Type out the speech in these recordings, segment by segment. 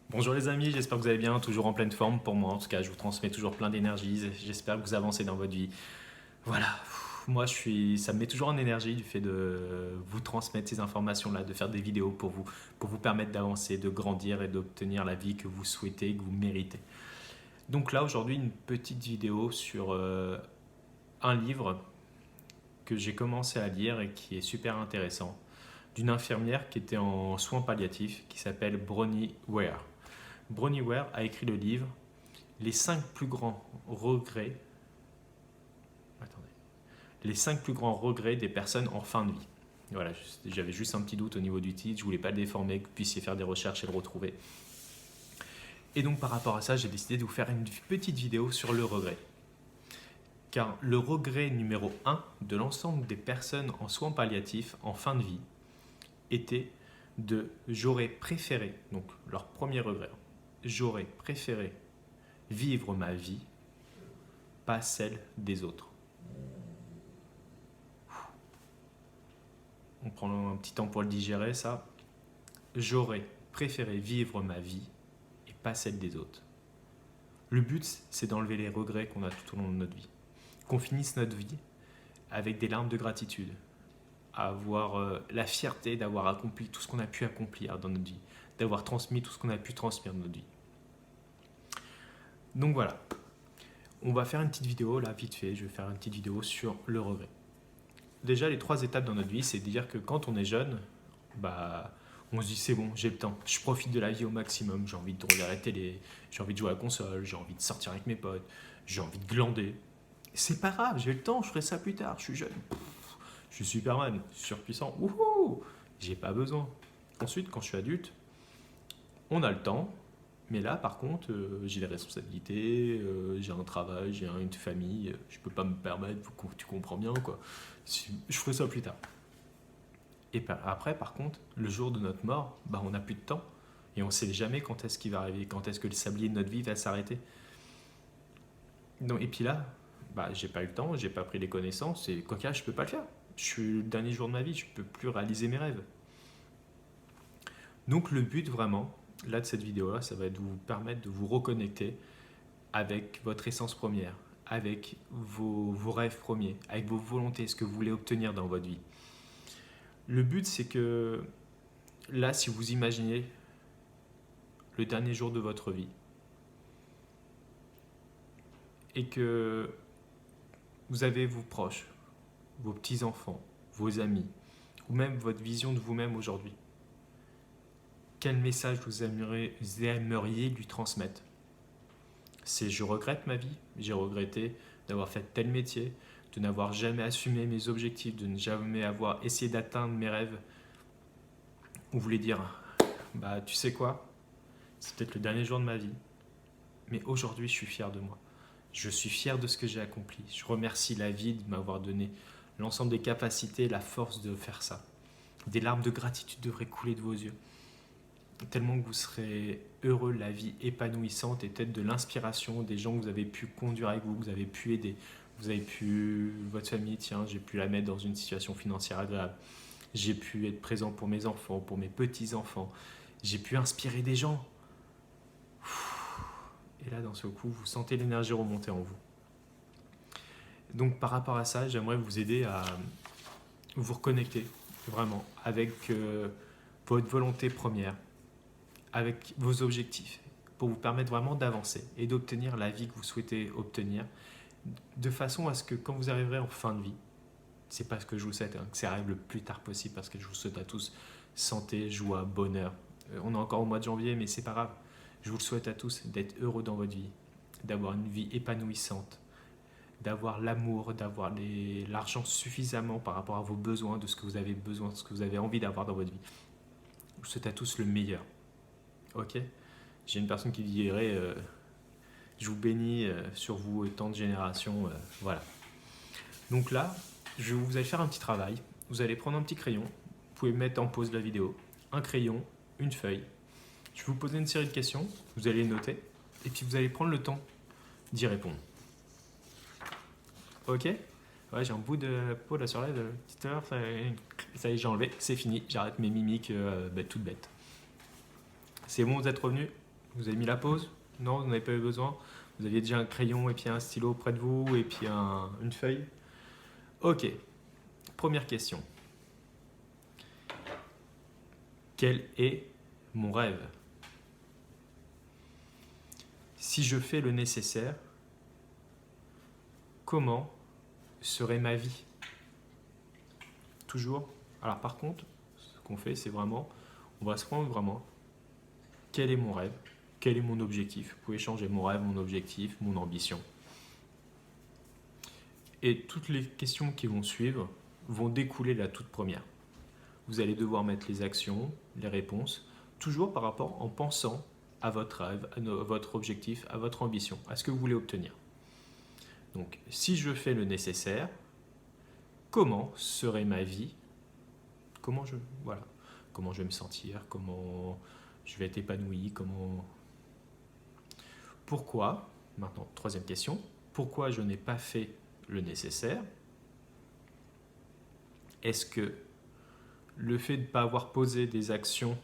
Bonjour les amis, j'espère que vous allez bien, toujours en pleine forme pour moi. En tout cas, je vous transmets toujours plein d'énergie. J'espère que vous avancez dans votre vie. Voilà, moi ça me met toujours en énergie du fait de vous transmettre ces informations-là, de faire des vidéos pour vous permettre d'avancer, de grandir et d'obtenir la vie que vous souhaitez, que vous méritez. Donc là, aujourd'hui, une petite vidéo sur un livre que j'ai commencé à lire et qui est super intéressant, d'une infirmière qui était en soins palliatifs, qui s'appelle Bronnie Ware. Bronnie Ware a écrit le livre Les 5 plus grands regrets. Attendez. Les 5 plus grands regrets des personnes en fin de vie. Voilà, j'avais juste un petit doute au niveau du titre, je voulais pas le déformer, que vous puissiez faire des recherches et le retrouver. Et donc par rapport à ça, j'ai décidé de vous faire une petite vidéo sur le regret. Car le regret numéro 1 de l'ensemble des personnes en soins palliatifs en fin de vie était de j'aurais préféré, donc leur premier regret, j'aurais préféré vivre ma vie, pas celle des autres. On prend un petit temps pour le digérer, ça. J'aurais préféré vivre ma vie et pas celle des autres. Le but, c'est d'enlever les regrets qu'on a tout au long de notre vie. Qu'on finisse notre vie avec des larmes de gratitude, à avoir la fierté d'avoir accompli tout ce qu'on a pu accomplir dans notre vie, d'avoir transmis tout ce qu'on a pu transmettre dans notre vie. Donc voilà, on va faire une petite vidéo, là, vite fait, je vais faire une petite vidéo sur le regret. Déjà, les 3 étapes dans notre vie, c'est de dire que quand on est jeune, on se dit c'est bon, j'ai le temps, je profite de la vie au maximum, j'ai envie de regarder la télé, j'ai envie de jouer à la console, j'ai envie de sortir avec mes potes, j'ai envie de glander. C'est pas grave, j'ai le temps, je ferai ça plus tard, je suis jeune. Je suis Superman, surpuissant, wouhou, j'ai pas besoin. Ensuite, quand je suis adulte, on a le temps, mais là, par contre, j'ai des responsabilités, j'ai un travail, j'ai une famille, je peux pas me permettre, tu comprends bien, quoi. Je ferai ça plus tard. Et après, par contre, le jour de notre mort, on n'a plus de temps. Et on ne sait jamais quand est-ce qu'il va arriver, quand est-ce que le sablier de notre vie va s'arrêter. Donc, et puis là, j'ai pas eu le temps, j'ai pas pris les connaissances, et quoi qu'il arrive, je peux pas le faire. Je suis le dernier jour de ma vie, je peux plus réaliser mes rêves. Donc le but vraiment, là de cette vidéo-là, ça va être de vous permettre de vous reconnecter avec votre essence première, avec vos rêves premiers, avec vos volontés, ce que vous voulez obtenir dans votre vie. Le but, c'est que là, si vous imaginez le dernier jour de votre vie et que vous avez vos proches, vos petits-enfants, vos amis, ou même votre vision de vous-même aujourd'hui, quel message vous aimeriez lui transmettre? C'est je regrette ma vie, j'ai regretté d'avoir fait tel métier, de n'avoir jamais assumé mes objectifs, de ne jamais avoir essayé d'atteindre mes rêves. Vous voulez dire, tu sais quoi, c'est peut-être le dernier jour de ma vie, mais aujourd'hui je suis fier de moi. Je suis fier de ce que j'ai accompli. Je remercie la vie de m'avoir donné l'ensemble des capacités, la force de faire ça. Des larmes de gratitude devraient couler de vos yeux. Tellement que vous serez heureux, la vie épanouissante et peut-être de l'inspiration des gens que vous avez pu conduire avec vous, que vous avez pu aider. Vous avez pu, votre famille, tiens, j'ai pu la mettre dans une situation financière agréable. J'ai pu être présent pour mes enfants, pour mes petits-enfants. J'ai pu inspirer des gens. Et là, dans ce coup, vous sentez l'énergie remonter en vous. Donc, par rapport à ça, j'aimerais vous aider à vous reconnecter vraiment avec votre volonté première, avec vos objectifs, pour vous permettre vraiment d'avancer et d'obtenir la vie que vous souhaitez obtenir, de façon à ce que quand vous arriverez en fin de vie, c'est pas ce que je vous souhaite, que ça arrive le plus tard possible, parce que je vous souhaite à tous santé, joie, bonheur. On est encore au mois de janvier, mais c'est pas grave. Je vous le souhaite à tous d'être heureux dans votre vie, d'avoir une vie épanouissante, d'avoir l'amour, d'avoir l'argent suffisamment par rapport à vos besoins, de ce que vous avez besoin, de ce que vous avez envie d'avoir dans votre vie. Je vous souhaite à tous le meilleur. Ok? J'ai une personne qui dirait je vous bénis sur vous et tant de générations. Voilà. Donc là, vous allez faire un petit travail. Vous allez prendre un petit crayon. Vous pouvez mettre en pause la vidéo. Un crayon, une feuille. Je vais vous poser une série de questions. Vous allez les noter. Et puis vous allez prendre le temps d'y répondre. Ok? Ouais, j'ai un bout de peau là sur l'aide. Petite heure, ça y est, j'ai enlevé. C'est fini. J'arrête mes mimiques toutes bêtes. C'est bon, vous êtes revenus? Vous avez mis la pause? Non, vous n'avez pas eu besoin? Vous aviez déjà un crayon et puis un stylo près de vous et puis une feuille? Ok, première question. Quel est mon rêve? Si je fais le nécessaire, comment serait ma vie? Toujours. Alors par contre, ce qu'on fait, c'est vraiment, on va se prendre vraiment, quel est mon rêve? Quel est mon objectif? Vous pouvez changer mon rêve, mon objectif, mon ambition. Et toutes les questions qui vont suivre vont découler de la toute première. Vous allez devoir mettre les actions, les réponses, toujours par rapport en pensant à votre rêve, à votre objectif, à votre ambition, à ce que vous voulez obtenir. Donc, si je fais le nécessaire, comment serait ma vie? Comment je vais me sentir? Comment je vais être épanoui? Pourquoi? Maintenant, troisième question. Pourquoi je n'ai pas fait le nécessaire? Est-ce que le fait de ne pas avoir posé des actions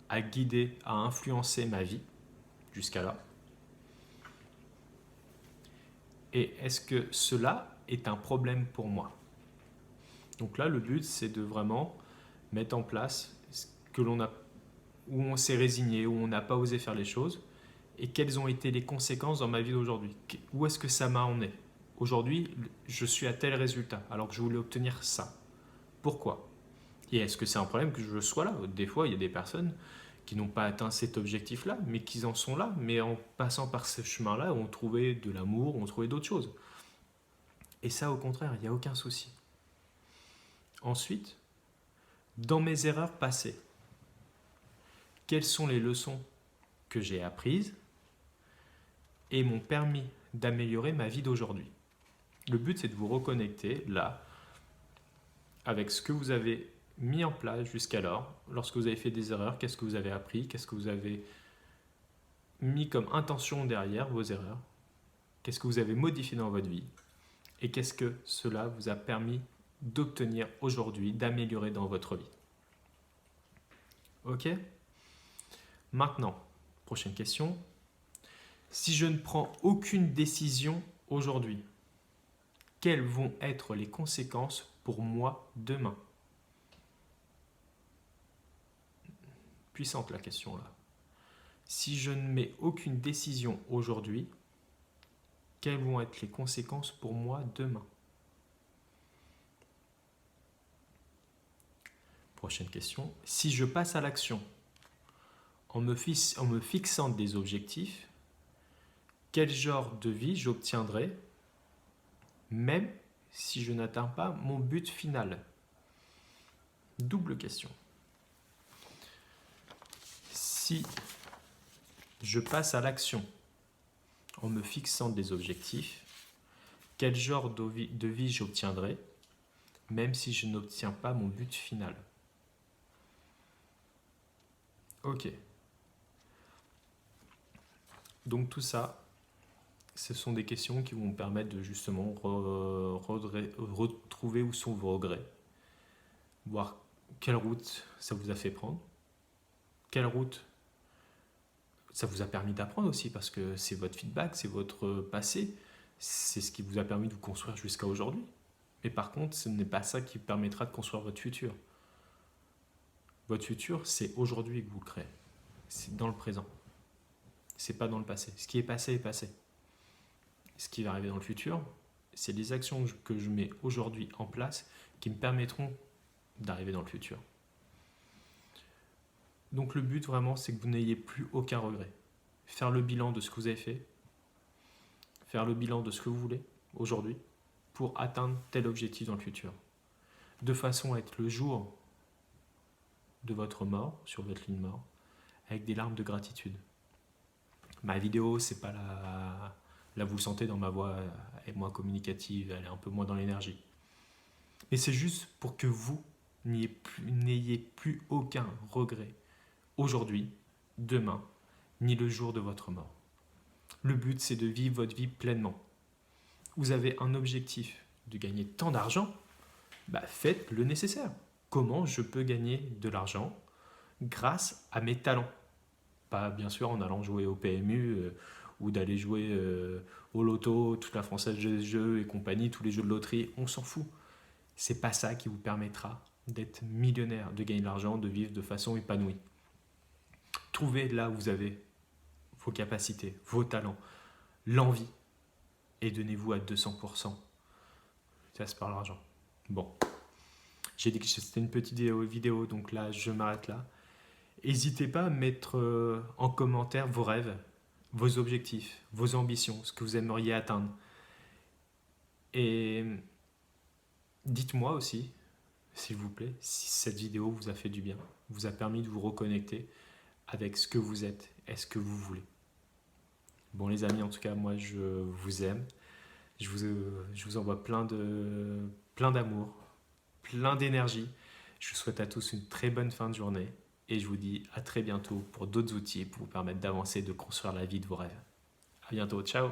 a guidé, a influencé ma vie jusqu'à là? Et est-ce que cela est un problème pour moi? Donc là, le but, c'est de vraiment mettre en place ce que l'on a, où on s'est résigné, où on n'a pas osé faire les choses, et quelles ont été les conséquences dans ma vie d'aujourd'hui. Où est-ce que ça m'a emmené? Aujourd'hui, je suis à tel résultat, alors que je voulais obtenir ça. Pourquoi? Et est-ce que c'est un problème que je sois là? Des fois, il y a des personnes qui n'ont pas atteint cet objectif-là, mais qui en sont là, mais en passant par ce chemin-là, ont trouvé de l'amour, ont trouvé d'autres choses. Et ça, au contraire, il n'y a aucun souci. Ensuite, dans mes erreurs passées, quelles sont les leçons que j'ai apprises et m'ont permis d'améliorer ma vie d'aujourd'hui? Le but, c'est de vous reconnecter là, avec ce que vous avez mis en place jusqu'alors. Lorsque vous avez fait des erreurs, qu'est-ce que vous avez appris? Qu'est-ce que vous avez mis comme intention derrière vos erreurs? Qu'est-ce que vous avez modifié dans votre vie? Et qu'est-ce que cela vous a permis d'obtenir aujourd'hui, d'améliorer dans votre vie? Ok? Maintenant, prochaine question. Si je ne prends aucune décision aujourd'hui, quelles vont être les conséquences pour moi demain? Puissante la question là. Si je ne mets aucune décision aujourd'hui, quelles vont être les conséquences pour moi demain? Prochaine question. Si je passe à l'action en me fixant des objectifs, quel genre de vie j'obtiendrai même si je n'atteins pas mon but final? Double question. Si je passe à l'action en me fixant des objectifs, quel genre de vie j'obtiendrai même si je n'obtiens pas mon but final? Ok. Donc tout ça, ce sont des questions qui vont me permettre de justement retrouver où sont vos regrets, voir quelle route ça vous a fait prendre, quelle route ça vous a permis d'apprendre aussi, parce que c'est votre feedback, c'est votre passé, c'est ce qui vous a permis de vous construire jusqu'à aujourd'hui. Mais par contre, ce n'est pas ça qui permettra de construire votre futur. Votre futur, c'est aujourd'hui que vous le créez. C'est dans le présent. C'est pas dans le passé. Ce qui est passé est passé. Ce qui va arriver dans le futur, c'est les actions que je mets aujourd'hui en place qui me permettront d'arriver dans le futur. Donc le but vraiment, c'est que vous n'ayez plus aucun regret. Faire le bilan de ce que vous avez fait, faire le bilan de ce que vous voulez aujourd'hui pour atteindre tel objectif dans le futur. De façon à être le jour de votre mort, sur votre ligne mort, avec des larmes de gratitude. Ma vidéo, c'est pas la... Là, vous le sentez dans ma voix, elle est moins communicative, elle est un peu moins dans l'énergie. Mais c'est juste pour que vous n'ayez plus aucun regret aujourd'hui, demain, ni le jour de votre mort. Le but, c'est de vivre votre vie pleinement. Vous avez un objectif de gagner tant d'argent, faites le nécessaire. Comment je peux gagner de l'argent grâce à mes talents? Pas bien sûr en allant jouer au PMU ou d'aller jouer au loto, toute la Française des jeux et compagnie, tous les jeux de loterie, on s'en fout. C'est pas ça qui vous permettra d'être millionnaire, de gagner de l'argent, de vivre de façon épanouie. Trouvez là où vous avez vos capacités, vos talents, l'envie et donnez-vous à 200%. Ça se par l'argent. Bon, j'ai dit que c'était une petite vidéo, donc là je m'arrête là. N'hésitez pas à mettre en commentaire vos rêves, vos objectifs, vos ambitions, ce que vous aimeriez atteindre. Et dites-moi aussi, s'il vous plaît, si cette vidéo vous a fait du bien, vous a permis de vous reconnecter avec ce que vous êtes et ce que vous voulez. Bon les amis, en tout cas, moi je vous aime. Je vous envoie plein d'amour, plein d'énergie. Je vous souhaite à tous une très bonne fin de journée et je vous dis à très bientôt pour d'autres outils pour vous permettre d'avancer, de construire la vie de vos rêves. À bientôt, ciao!